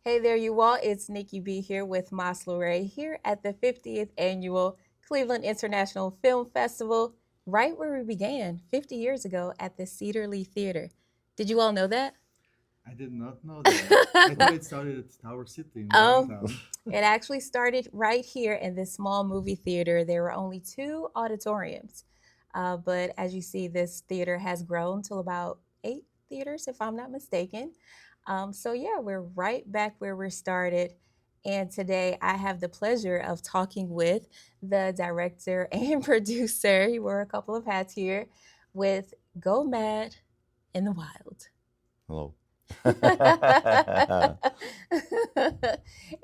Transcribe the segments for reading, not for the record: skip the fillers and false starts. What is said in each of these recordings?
Hey there, you all. It's Nikki B here with Mas Luray here at the 50th Annual Cleveland International Film Festival, right where we began 50 years ago at the Cedar Lee Theater. Did you all know that? I did not know that. I thought it started at Tower City in um, downtown. it actually started right here in this small movie theater. There were only two auditoriums, but as you see, this theater has grown to about eight theaters, if I'm not mistaken. So, yeah, we're right back where we started. And today I have the pleasure of talking with the director and producer. He wore a couple of hats here with Go Mad in the Wild. Hello.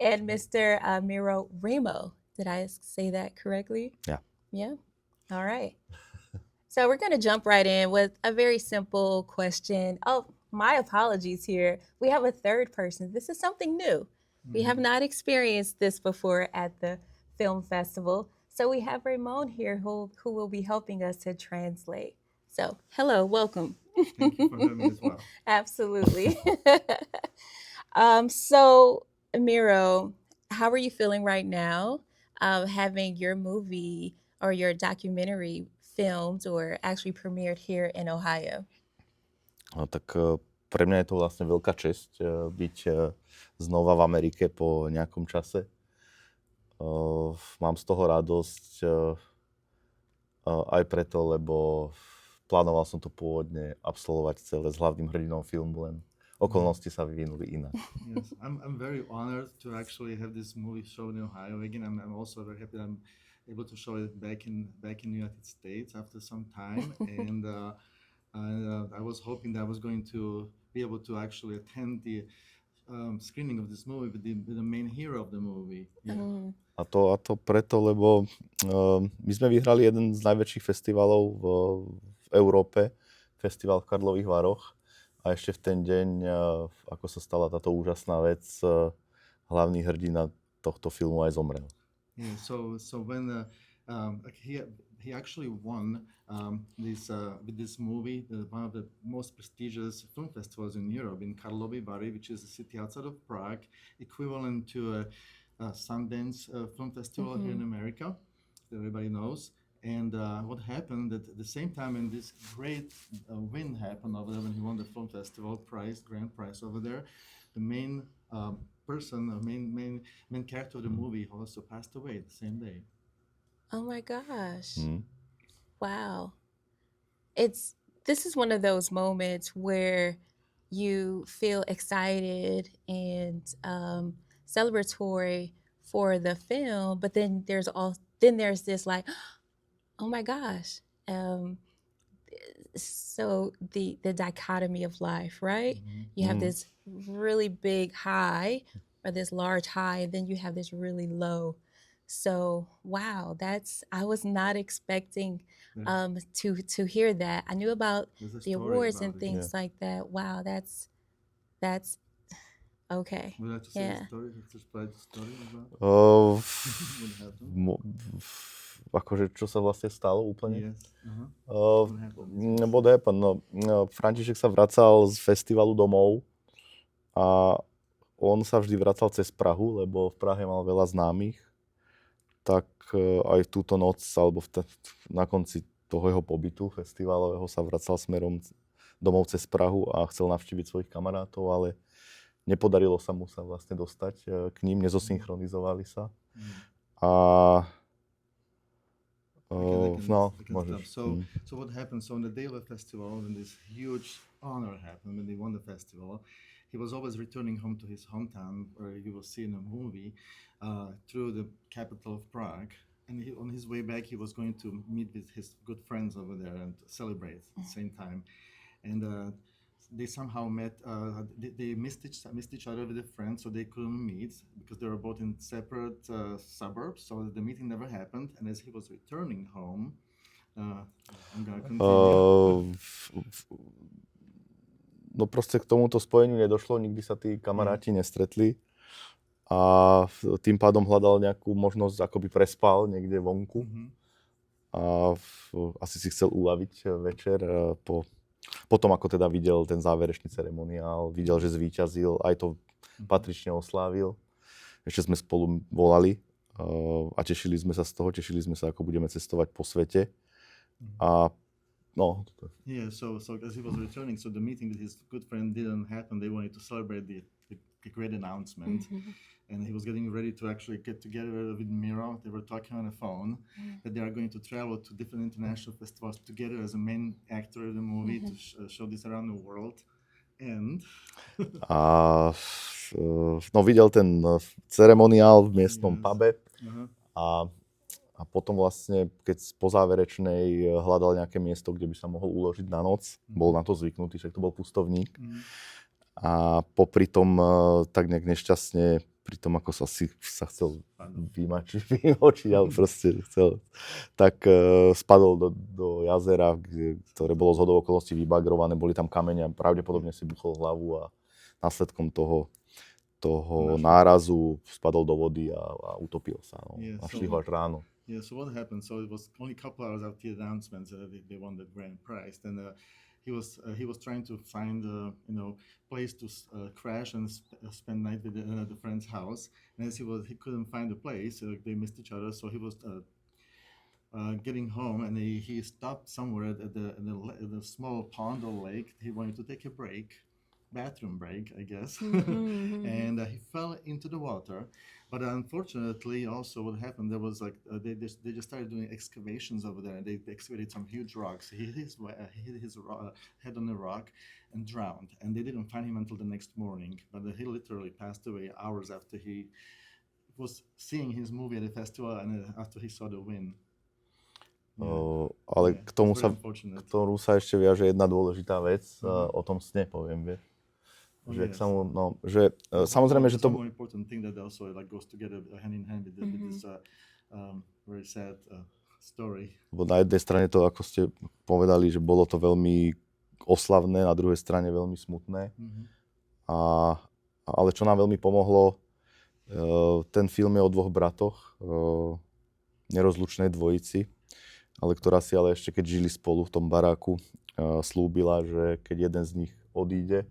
And Mr. Miro Remo. Did I say that correctly? Yeah. Yeah. All right. So we're going to jump right in with a very simple question. Oh, my apologies here. We have a third person. This is something new. We have not experienced this before at the film festival. So we have Ramon here who will be helping us to translate. So, hello, welcome. Thank you for having me as well. Absolutely. So, Miro, how are you feeling right now, having your movie or your documentary filmed or actually premiered here in Ohio? No, tak pre mňa je to vlastne veľká česť byť znova v Amerike po nejakom čase. Mám z toho radosť aj preto, lebo plánoval som to pôvodne absolvovať celé s hlavným hrdinom filmu, len okolnosti sa vyvinuli inak. Yes, I'm very honored to actually have this movie shown in Ohio again. I'm also very happy that I'm able to show it back in the United States after some time, and I was hoping that I was going to be able to actually attend the screening of this movie with the main hero of the movie. Yeah. A to preto, lebo my sme vyhrali jeden z najväčších festivalov v Európe, festival v Karlových Varoch. A ešte v ten deň, ako sa stala táto úžasná vec, hlavný hrdina tohto filmu aj zomrel. Yeah, so when he actually won with this movie, one of the most prestigious film festivals in Europe, in Karlovy Vary, which is a city outside of Prague, equivalent to a Sundance film festival here in America, that everybody knows. And what happened at the same time when this great win happened over there, when he won the film festival grand prize over there, the main main character of the movie also passed away the same day. Oh my gosh. Wow. This is one of those moments where you feel excited and celebratory for the film, but then there's this like, oh my gosh. So the dichotomy of life, right? You have this really big high or this large high, and then you have this really low. So wow, I was not expecting to hear that. I knew about There's a the story awards about and it. things like that. Wow, that's okay. Would you like to say Yeah. the story? To spread the story about what happened? Akože čo sa vlastne stalo úplne? Yes. What happened? What happened? No, František sa vracal z festivalu domov a on sa vždy vracal cez Prahu, lebo v Prahe mal veľa známych. Tak aj túto noc, alebo na konci toho jeho pobytu festivalového sa vracal smerom domov cez Prahu a chcel navštíviť svojich kamarátov, ale nepodarilo sa mu sa vlastne dostať k ním, nezosynchronizovali sa. A môžeš. So what happened? So on the day of the festival, when this huge honor happened, when they won the festival, he was always returning home to his hometown, where you will see in a movie, through the capital of Prague. And on his way back, he was going to meet with his good friends over there and celebrate at the same time. And they somehow met. They missed each other with their friends, so they couldn't meet because they were both in separate suburbs. So the meeting never happened. And as he was returning home, I'm gonna continue. No proste k tomuto spojeniu nedošlo, nikdy sa tí kamaráti nestretli a tým pádom hľadal nejakú možnosť, ako by prespal niekde vonku. A asi si chcel uľaviť večer potom, ako teda videl ten záverečný ceremoniál, videl, že zvíťazil, aj to patrične oslávil. Ešte sme spolu volali a tešili sme sa z toho, tešili sme sa, ako budeme cestovať po svete. A no, Yeah, so as he was returning, so the meeting with his good friend didn't happen. They wanted to celebrate the great announcement. And he was getting ready to actually get together with Miro. They were talking on the phone that they are going to travel to different international festivals together as a main actor of the movie to show this around the world. And a no, videl ten ceremoniál v miestnom pube a potom vlastne, keď po záverečnej hľadal nejaké miesto, kde by sa mohol uložiť na noc, bol na to zvyknutý, však to bol pustovník. A popri tom tak nejak nešťastne, pri tom ako sa chcel vymočiť, ale proste chcel, tak spadol do jazera, ktoré bolo zhodou okolností vybagrované, boli tam kamene a pravdepodobne si buchol hlavu a následkom toho nárazu spadol do vody a utopil sa. No. Našli ho až ráno. Yeah, so what happened? So it was only a couple hours after the announcement that they won the grand prize. And he was trying to find place to crash and spend night with the friend's house. And as he couldn't find a place, they missed each other. So he was getting home, and he stopped somewhere at the small pond or lake. He wanted to take a bathroom break, I guess. And he fell into the water. But unfortunately, also what happened, there was like they just started doing excavations over there. They excavated some huge rocks. He hit his head on a rock and drowned. And they didn't find him until the next morning. But he literally passed away hours after he was seeing his movie at the festival and after he saw the win. Ale k tomu sa ešte viaže jedna dôležitá vec. O tom sne poviem, vieš. Že samozrejme, že to... One more important thing that also like goes together hand in hand with this very sad story. Bo na jednej strane to, ako ste povedali, že bolo to veľmi oslavné, na druhej strane veľmi smutné. Ale čo nám veľmi pomohlo, ten film je o dvoch bratoch, nerozlučnej dvojici, ale ktorá si ale ešte keď žili spolu v tom baráku, slúbila, že keď jeden z nich odíde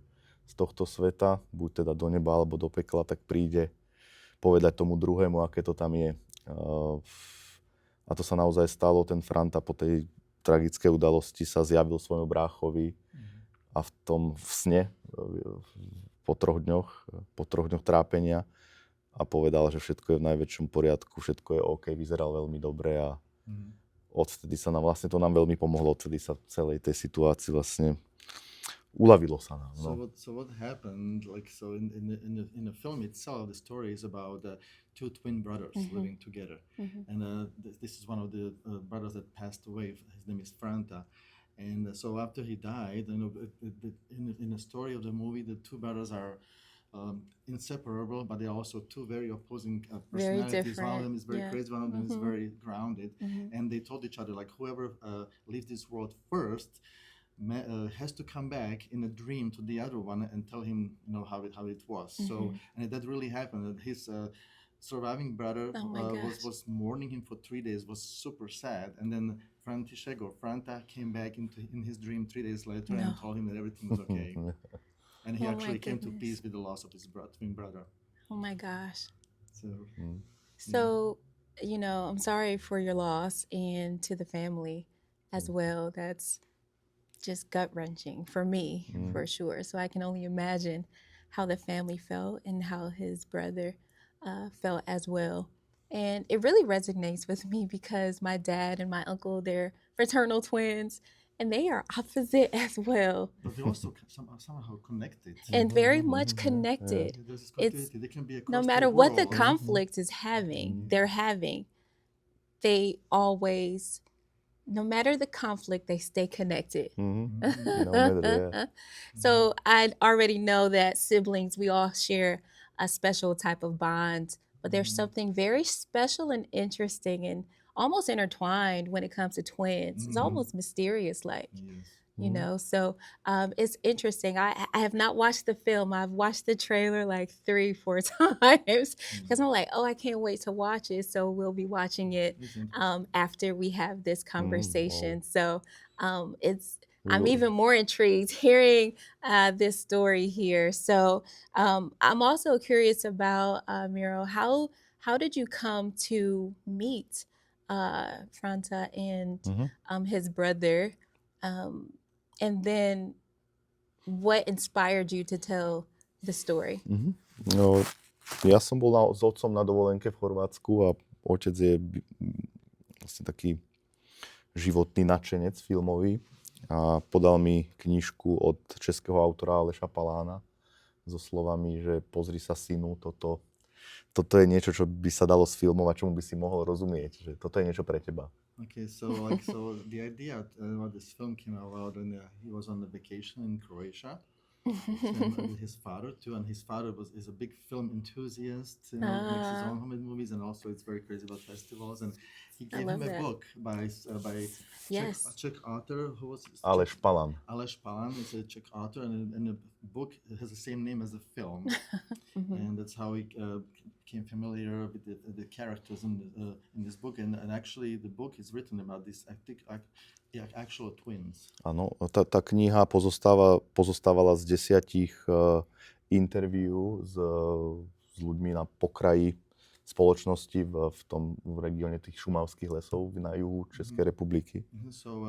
z tohto sveta, buď teda do neba alebo do pekla, tak príde povedať tomu druhému, aké to tam je. A to sa naozaj stalo. Ten Franta po tej tragickej udalosti sa zjavil svojmu bráchovi a v sne po troch dňoch trápenia a povedal, že všetko je v najväčšom poriadku, všetko je OK, vyzeral veľmi dobre a odvtedy sa nám vlastne to nám veľmi pomohlo, odtedy sa v celej tej situácii vlastne uľavilo sa nám. No. So what happened? Like in the film itself, the story is about two twin brothers living together, and this is one of the brothers that passed away. His name is Franta, and so after he died, in the story of the movie, the two brothers are inseparable, but they are also two very opposing personalities. One of them is very crazy, one of them is very grounded, and they told each other like whoever leaves this world first has to come back in a dream to the other one and tell him how it was. So and that really happened. His surviving brother was mourning him for 3 days, was super sad, and then Franta came back in his dream 3 days later and told him that everything was okay. And he actually came to peace with the loss of his twin brother. Oh my gosh. So I'm sorry for your loss, and to the family as well. That's just gut-wrenching for me, for sure. So I can only imagine how the family felt and how his brother felt as well. And it really resonates with me because my dad and my uncle, they're fraternal twins, and they are opposite as well. But they're also somehow connected. And very much connected. It's no matter what the conflict is they're having, they always, no matter the conflict, they stay connected. So I already know that siblings, we all share a special type of bond, but there's something very special and interesting and almost intertwined when it comes to twins. It's almost mysterious, like, so it's interesting. I have not watched the film. I've watched the trailer like 3-4 times because I'm like, I can't wait to watch it. So we'll be watching it after we have this conversation. So I'm even more intrigued hearing this story here. So I'm also curious about Miro. How did you come to meet Franta and Mhm. his brother? Um, and then what inspired you to tell the story? Mhm. No, ja som bol s otcom na dovolenke v Chorvátsku a otec je vlastne taký životný nadšenec filmový a podal mi knižku od českého autora Aleša Palána so slovami, že pozri sa synu, toto je niečo, čo by sa dalo sfilmovať, čomu by si mohol rozumieť, že toto je niečo pre teba. Okay, so the idea about this film came about when he was on a vacation in Croatia. With his father too, and his father is a big film enthusiast. Makes his own homemade movies, and also it's very crazy about festivals. And he gave him a book by Yes. Czech author who was Aleš Palan. Aleš Palan is a Czech author, and the book has the same name as the film, and that's how he became familiar with the characters in this book. And actually, the book is written about this, I think, actual twins. Áno, tá kniha pozostávala z 10 interviú s ľuďmi na pokraji spoločnosti v regióne tých šumavských lesov na juhu Českej republiky. So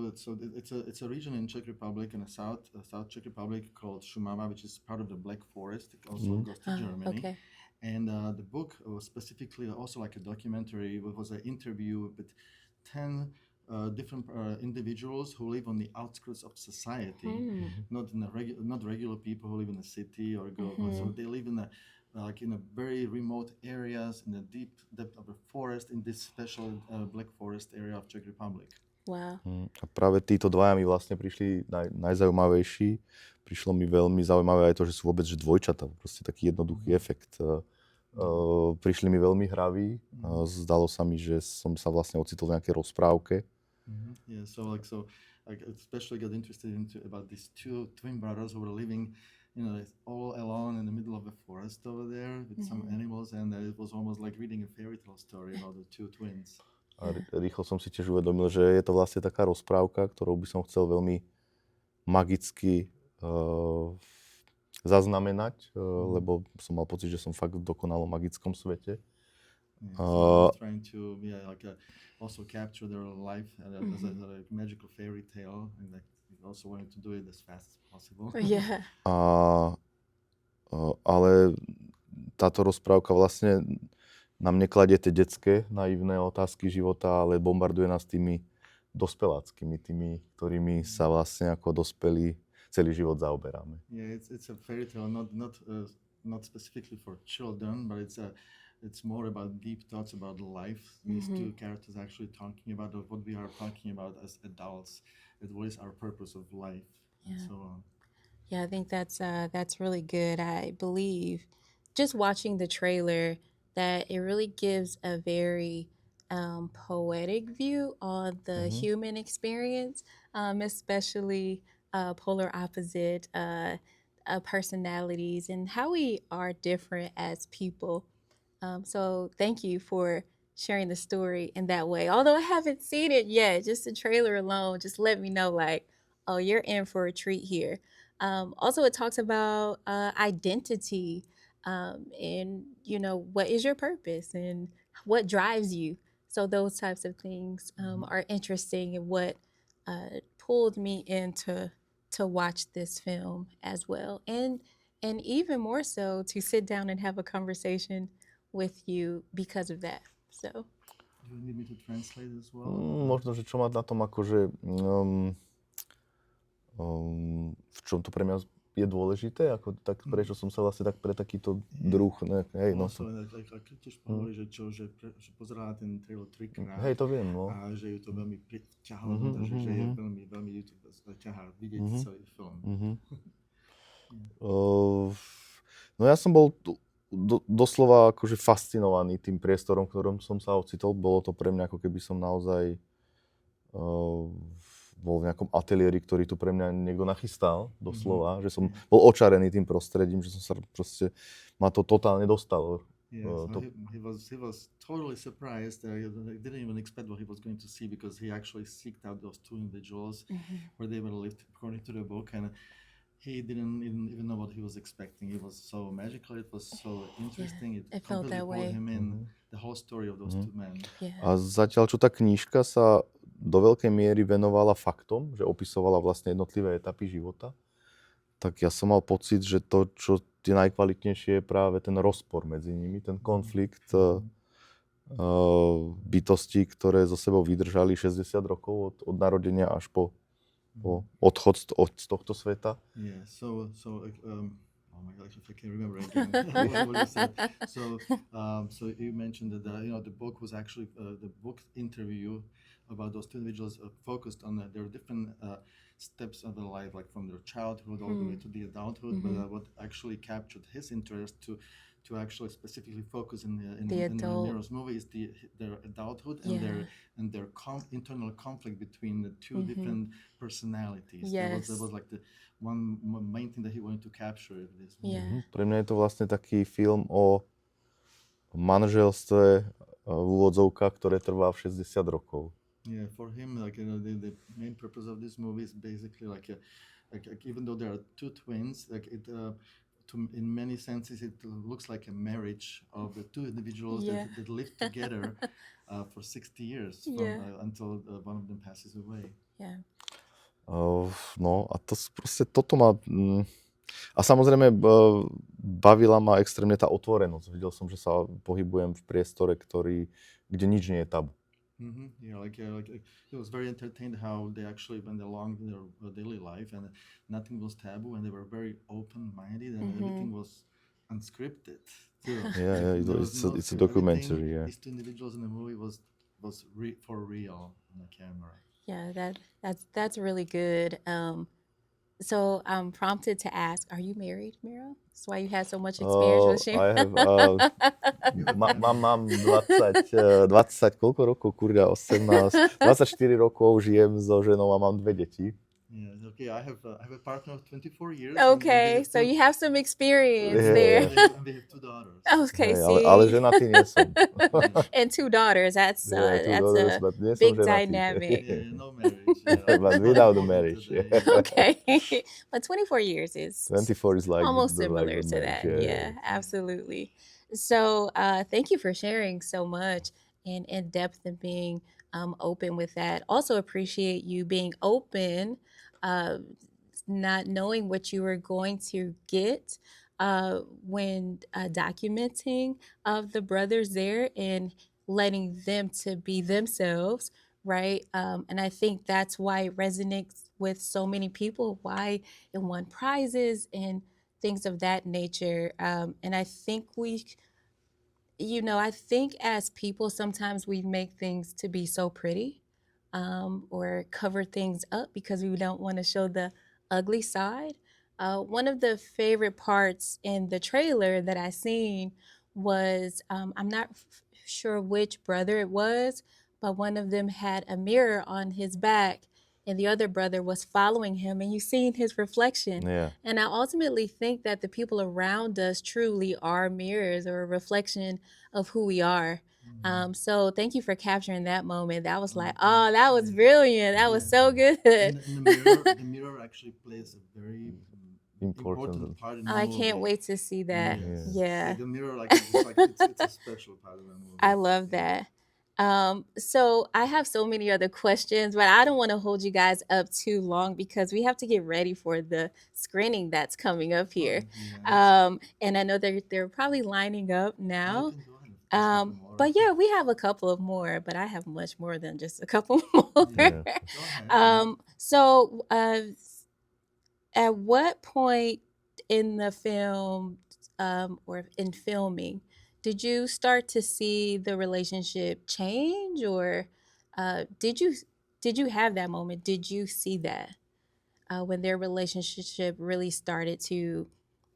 it's a region in Czech Republic and a South Czech Republic called Šumava, which is part of the Black Forest. It also goes to Germany. Okay. And the book was specifically also like a documentary. It was an interview with 10 different individuals who live on the outskirts of society, not regular people who live in the city or go. So they live in in a very remote areas in the deep depth of the forest in this special Black Forest area of Czech Republic. Wow. A práve títo dvaja mi vlastne prišli najzaujímavejší. Prišlo mi veľmi zaujímavé aj to, že sú vôbec dvojčatá, proste taký jednoduchý efekt. Prišli mi veľmi hraví. Zdalo sa mi, že som sa vlastne ocitol v nejakej rozprávke. Yeah, so I especially got interested about these two twin brothers who were living, all alone in the middle of the forest over there with some animals, and it was almost like reading a fairy tale story about the two twins. A rýchlo som si tiež uvedomil, že je to vlastne taká rozprávka, ktorou by som chcel veľmi magicky zaznamenať, lebo som mal pocit, že som fakt v dokonalom magickom svete. Yeah, so I was trying to also capture their life as a magical fairy tale, and I also wanted to do it as fast as possible. Yeah. Ale táto rozprávka vlastne nám nekladie tie detské naivné otázky života, ale bombarduje nás tými dospeláckými, tými, ktorými sa vlastne ako dospelí celý život zaoberáme. Yeah, it's a fairy tale, not specifically for children, but it's more about deep thoughts about life. These two characters actually talking about what we are talking about as adults. What is our purpose of life, and so on. Yeah, I think that's really good. I believe just watching the trailer that it really gives a very poetic view on the human experience, especially polar opposite personalities and how we are different as people. So thank you for sharing the story in that way. Although I haven't seen it yet, just the trailer alone just let me know like, oh, you're in for a treat here. Also, it talks about identity and, what is your purpose and what drives you. So those types of things are interesting and what pulled me in to watch this film as well. And even more so to sit down and have a conversation with you because of that. So. Do you need me to translate as well? Možno, že čo ma na tom akože v čom to pre mňa je dôležité, ako tak prečo som sa vlastne tak pre takýto druh, hej, no. Ako tiež hovorí, že pozerala ten trailer 3-krát. Hej, to viem, no. A že ju to veľmi ťahalo, takže je veľmi ju to ťahá vidieť celý film. No ja som bol doslova akože fascinovaný tým priestorom, v ktorom som sa ocitol. Bolo to pre mňa, ako keby som naozaj bol v nejakom ateliéri, ktorý tu pre mňa niekto nachystal, doslova. Že som bol očarený tým prostredím, že som sa proste, ma to totálne dostalo. Yeah, so to, he was totally surprised. He didn't even expect what he was going to see because he actually seeked out those two individuals Mhm. where they were lived according to the book, and he didn't even know what he was expecting. It was so magical. It was so Yeah, interesting. It it felt completely that pulled way. him in. Mhm, The whole story of those mhm. two men. Yeah. A zatiaľ, čo tá knižka sa do veľkej miery venovala faktom, že opisovala vlastne jednotlivé etapy života, tak ja som mal pocit, že to, čo je najkvalitnejšie, je práve ten rozpor medzi nimi, ten konflikt bytostí, ktoré so sebou vydržali 60 rokov od narodenia až po odchod z tohto sveta. Yeah. Oh my gosh, if I can remember again what you said. So you mentioned that the book was actually the book interview about those two individuals focused on their different steps of their life, like from their childhood all the way to the adulthood. But what actually captured his interest to actually specifically focus in The in adult. Miro's movie is their adulthood and Yeah. their internal conflict between the two different personalities. That Yes. was like the one main thing that he wanted to capture in this movie. Yeah. Pre mňa je to vlastne taký film o manželstve v úvodzovkách, ktoré trvá 60 rokov. Yeah, for him, like the main purpose of this movie is basically like even though there are two twins, like in many senses it looks like a marriage of the two individuals Yeah. that lived together for 60 years Yeah. until one of them passes away. Yeah. No a proste toto ma... A samozrejme bavila ma extrémne tá otvorenosť. Videl som, že sa pohybujem v priestore, kde nič nie je tabu. Yeah, like it was very entertained how they actually went along in their daily life and nothing was taboo and they were very open-minded and everything was unscripted too. Yeah, There was no it's a script. documentary, Everything, yeah. these two individuals in the movie was for real on the camera. Yeah, that's really good. So I'm prompted to ask, are you married, Miro? That's why you had so much experience with Sharon. I have, mám 20, koľko rokov, kurňa, 18, 24 rokov žijem so ženou a mám 2 deti. Yeah, okay. I have a partner of 24 years. Okay, so you have some experience Yeah. there. And we have two daughters. Okay, Hej, see. ale ženatý nie som. And two daughters. That's Yeah, two that's daughters, a but nie som big ženatý. dynamic. Yeah, no marriage. Yeah. But without the marriage. Today. Okay, but 24 years is 24 is like almost the similar like the to that. marriage, Yeah, absolutely. So thank you for sharing so much and in depth and being open with that. Also appreciate you being open, not knowing what you were going to get when documenting of the brothers there and letting them to be themselves, right? And I think that's why it resonates with so many people, why it won prizes and things of that nature. And I think I think as people, sometimes we make things to be so pretty or cover things up because we don't want to show the ugly side. One of the favorite parts in the trailer that I seen was I'm not sure which brother it was, but one of them had a mirror on his back and the other brother was following him and you seen his reflection. Yeah. And I ultimately think that the people around us truly are mirrors or a reflection of who we are. So thank you for capturing that moment. That was like, oh, that was brilliant. That was so good. And the mirror actually plays a very important part in the I movie. can't wait to see that. Yes. Yeah. The mirror, it's a special part of the movie. I love that. So I have so many other questions, but I don't want to hold you guys up too long because we have to get ready for the screening that's coming up here. And I know they're probably lining up now. But yeah, we have a couple of more, but I have much more than just a couple more. Yeah. So at what point in the film or in filming did you start to see the relationship change, or did you have that moment? Did you see that when their relationship really started to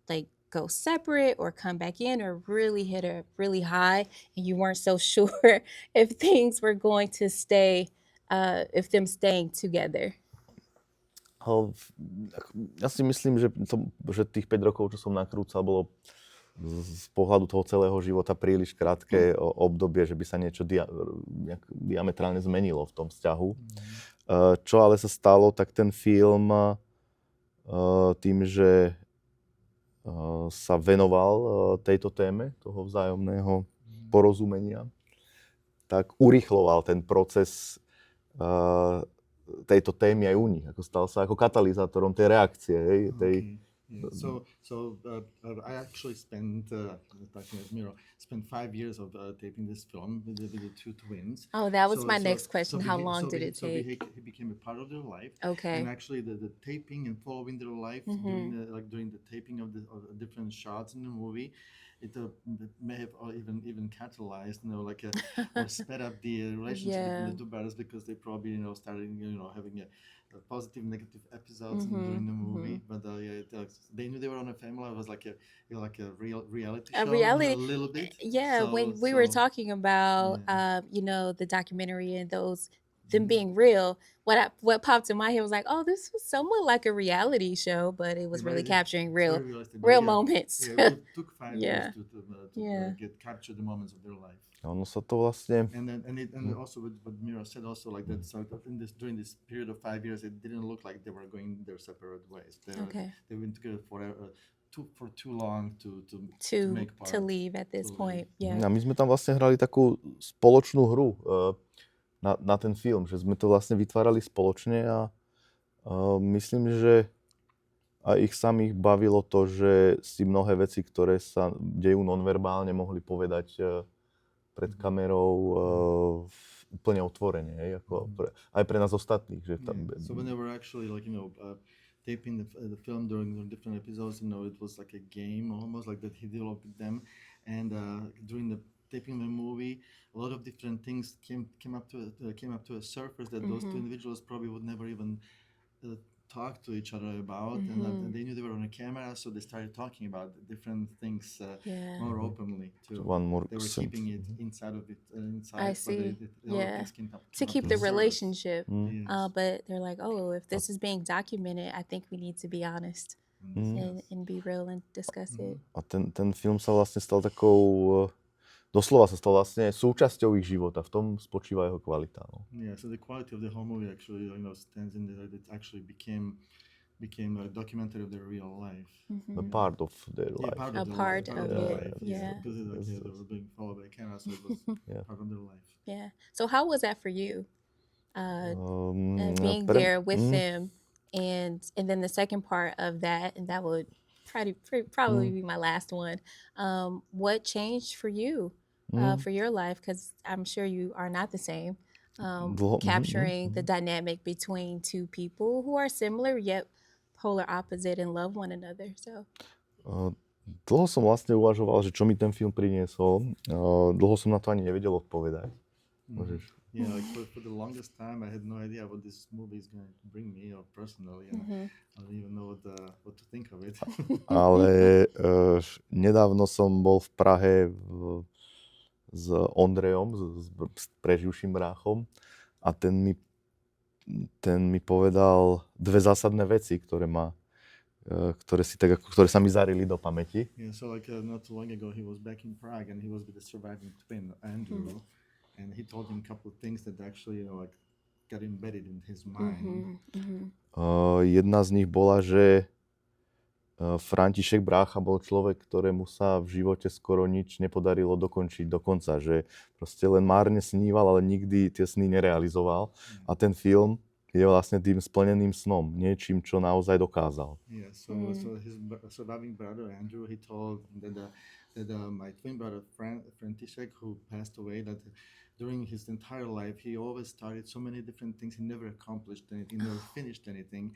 like go separate or come back in or really hit a really high and you weren't so sure if things were going to stay, if them staying together? Ja si myslím, že tých 5 rokov, čo som nakrúcal, bolo z pohľadu toho celého života príliš krátke obdobie, že by sa niečo nejak diametrálne zmenilo v tom vzťahu. Čo ale sa stalo, tak ten film tým, že sa venoval tejto téme toho vzájomného porozumenia, tak urýchloval ten proces tejto témy aj u nich. Ako stal sa ako katalizátorom tej reakcie. Hej, tej, Yeah. I actually spent, talking as Miro, spent 5 years of taping this film with the two twins. Oh, that was my next question. How long did it take? He became a part of their life. Okay. And actually, the taping and following their life during the taping of the different shots in the movie, it may have even catalyzed, or sped up the relationship between the two brothers, because they probably started having a positive, negative episodes during the movie. But they knew they were on a family. It was like a real reality show, a little bit. Yeah, when we were talking about the documentary and them being real, what popped in my head was like, oh, this was somewhat like a reality show, but it was really capturing real moments. Yeah, it took 5 Yeah. years to capture the moments of their life. ono sa to vlastne... And also what Mira said also, like that, so during this period of 5 years, it didn't look like they were going their separate ways. They've been together forever, for too long to make part. To leave at this point. Yeah. A my sme tam vlastne hrali takú spoločnú hru na ten film, že sme to vlastne vytvárali spoločne a myslím, že aj ich samých bavilo to, že si mnohé veci, ktoré sa dejú nonverbálne, mohli povedať pred kamerou úplne otvorene, aj pre nás ostatných. Že tam... So when they were actually taping the film during the different episodes, it was like a game almost, like that he developed with them, and during the taping the movie, a lot of different things came up to a surface that those two individuals probably would never even talk to each other about, and they knew they were on a camera, so they started talking about different things more openly too. They were keeping it inside. I see. To keep the relationship, but they're like, oh, if this is being documented, I think we need to be honest and be real and discuss it. A ten film sa vlastne stal takou... Doslova sa stal vlastne súčasťou ich života. V tom spočíva jeho kvalita. No. Yeah, so the quality of the whole movie actually, stands in that it actually became a documentary of their real life. A part of their life. A part of it. Yeah. Because they were being followed by camera, so it was part of their life. Yeah. So how was that for you? Being there with them, and then the second part of that, and that would probably be my last one. What changed for you? For your life, because I'm sure you are not the same. Capturing the dynamic between two people who are similar yet polar opposite and love one another. So. Dlho som vlastne uvažoval, že čo mi ten film priniesol. Dlho som na to ani nevedel odpovedať. Môžeš. Yeah, like for the longest time, I had no idea what this movie is going to bring me, or personally. I don't even know what to think of it. Ale nedávno som bol v Prahe s Ondrejom, s preživším bráchom, a ten mi povedal dve zásadné veci, ktoré sa mi zarili do pamäti. Yeah, so not too long ago he was back in Prague and he was with the surviving twin Andrew, and he told him a couple of things that actually got embedded in his mind. Jedna z nich bola, že František brácha bol človek, ktorému sa v živote skoro nič nepodarilo dokončiť do konca, že proste len márne sníval, ale nikdy tie sny nerealizoval. A ten film je vlastne tým splneným snom, niečím, čo naozaj dokázal. Yeah, so his surviving brother Andrew, he told that my twin brother František, who passed away, that during his entire life, he always started so many different things. He never accomplished anything, never finished anything.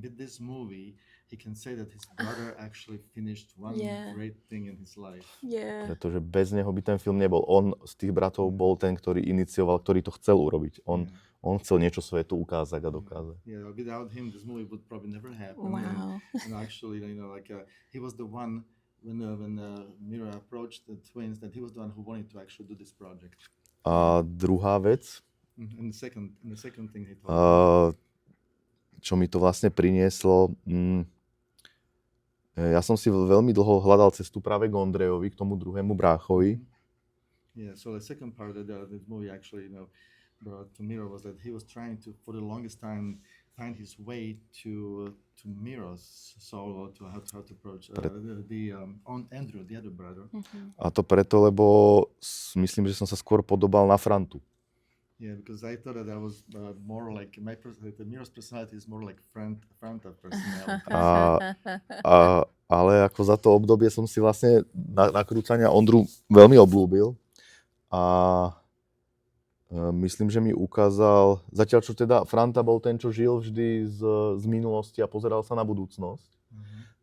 With this movie, he can say that his brother actually finished one great thing in his life. Yeah. Pretože bez neho by ten film nebol. On z tých bratov bol ten, ktorý inicioval, ktorý to chcel urobiť. On chcel niečo svetu ukázať a dokázať. Yeah, without him, this movie would probably never happen. Wow. And actually, he was the one, when Mira approached the twins, that he was the one who wanted to actually do this project. A druhá vec, And the second thing he told čo mi to vlastne prinieslo, Ja som si veľmi dlho hľadal cestu práve k Ondrejovi, k tomu druhému bráchovi. Yeah, so the second part of the movie actually, brought to Miro was that he was trying to, for the longest time, find his way to Miro's soul, to how to approach on Andrew, the other brother. A to preto, lebo myslím, že som sa skôr podobal na Frantu. Yeah, because I thought that was more like the Miro's personality is more like Franta personality. Ale ako za to obdobie som si vlastne nakrúcania Ondru veľmi obľúbil. A myslím, že mi ukázal, zatiaľ čo teda Franta bol ten, čo žil vždy z minulosti a pozeral sa na budúcnosť,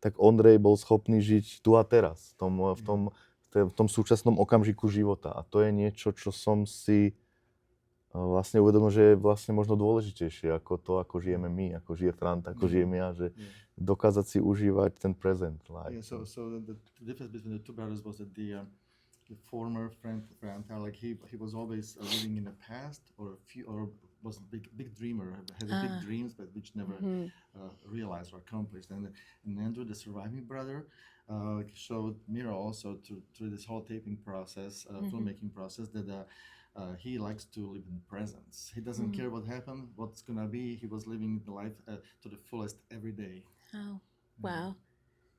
tak Ondrej bol schopný žiť tu a teraz, v tom súčasnom okamžiku života. A to je niečo, čo som si vlastne uvedomil, že je vlastne možno dôležitejšie ako to, ako žijeme my, ako žije Franta, ako žijem ja, že dokázať si užívať ten present life. Yeah, so the difference between the two brothers was that the former Franta, like he was always living in the past, or was a big dreamer, had big dreams, but which never realized or accomplished. And Andrew, the surviving brother, showed Miro also through this whole taping process, filmmaking process, that he likes to live in presence. He doesn't care what happened, what's gonna be. He was living the life to the fullest every day. Oh, wow.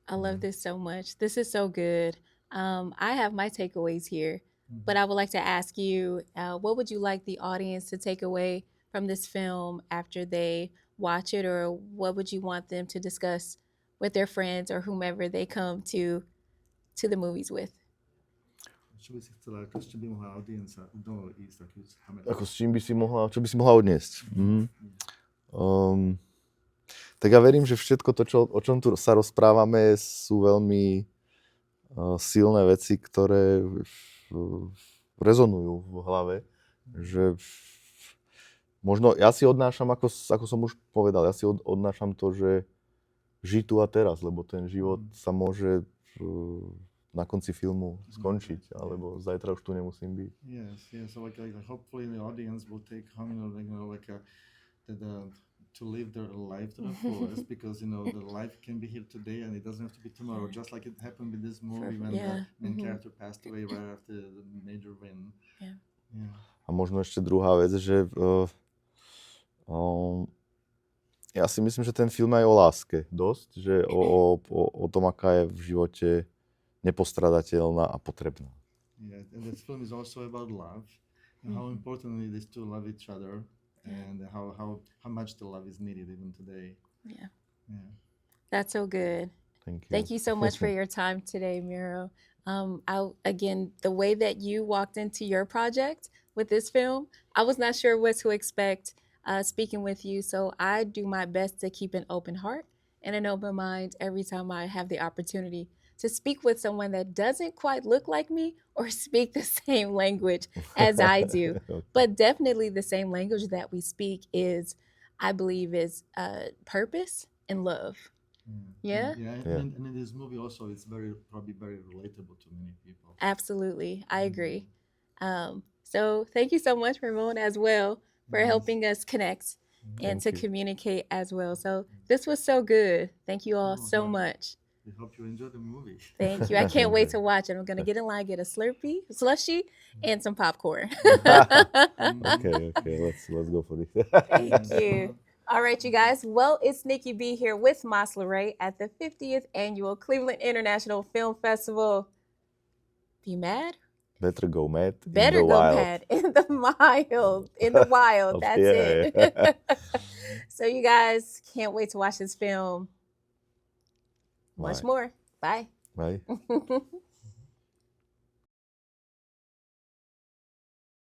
I love this so much. This is so good. I have my takeaways here, but I would like to ask you, what would you like the audience to take away from this film after they watch it, or what would you want them to discuss with their friends or whomever they come to the movies with? Čo by si chcela, s čím by mohla audienca ísť, Ako s čím by si mohla, čo by si mohla odniesť? Tak ja verím, že všetko to, o čom tu sa rozprávame, sú veľmi silné veci, ktoré rezonujú v hlave. Že možno ja si odnášam, ako som už povedal, ja si odnášam to, že žiť tu a teraz, lebo ten život sa môže na konci filmu skončiť, alebo zajtra už tu nemusím byť. Yes. So like hopefully the audience will take home, to live their life to the fullest, because the life can be here today and it doesn't have to be tomorrow. Just like it happened with this movie when the main character passed away right after the major win. Yeah. A možno ešte druhá vec, že ja si myslím, že ten film je o láske dosť, že o tom, aká je v živote nepostradateľná a potrebná. Yeah, and this film is also about love, and how important it is to love each other, and how much the love is needed even today. Yeah. That's so good. Thank you so much for your time today, Miro. Again, the way that you walked into your project with this film, I was not sure what to expect speaking with you, so I do my best to keep an open heart and an open mind every time I have the opportunity to speak with someone that doesn't quite look like me or speak the same language as I do. But definitely the same language that we speak is, I believe, is purpose and love. Yeah? And in this movie also, it's probably very relatable to many people. Absolutely. I agree. So thank you so much, Ramon, as well, for helping us connect and to communicate as well. So this was so good. Thank you all so much. We hope you enjoy the movie. Thank you. I can't wait to watch it. I'm going to get in line, get a slushie, and some popcorn. Okay. Let's go for this. Thank you. All right, you guys. Well, it's Nikki B here with Mas LeRae at the 50th Annual Cleveland International Film Festival. Be mad? Better go mad. Better go mad in the wild. In the wild. That's it. So you guys can't wait to watch this film. Much more. Bye. Bye.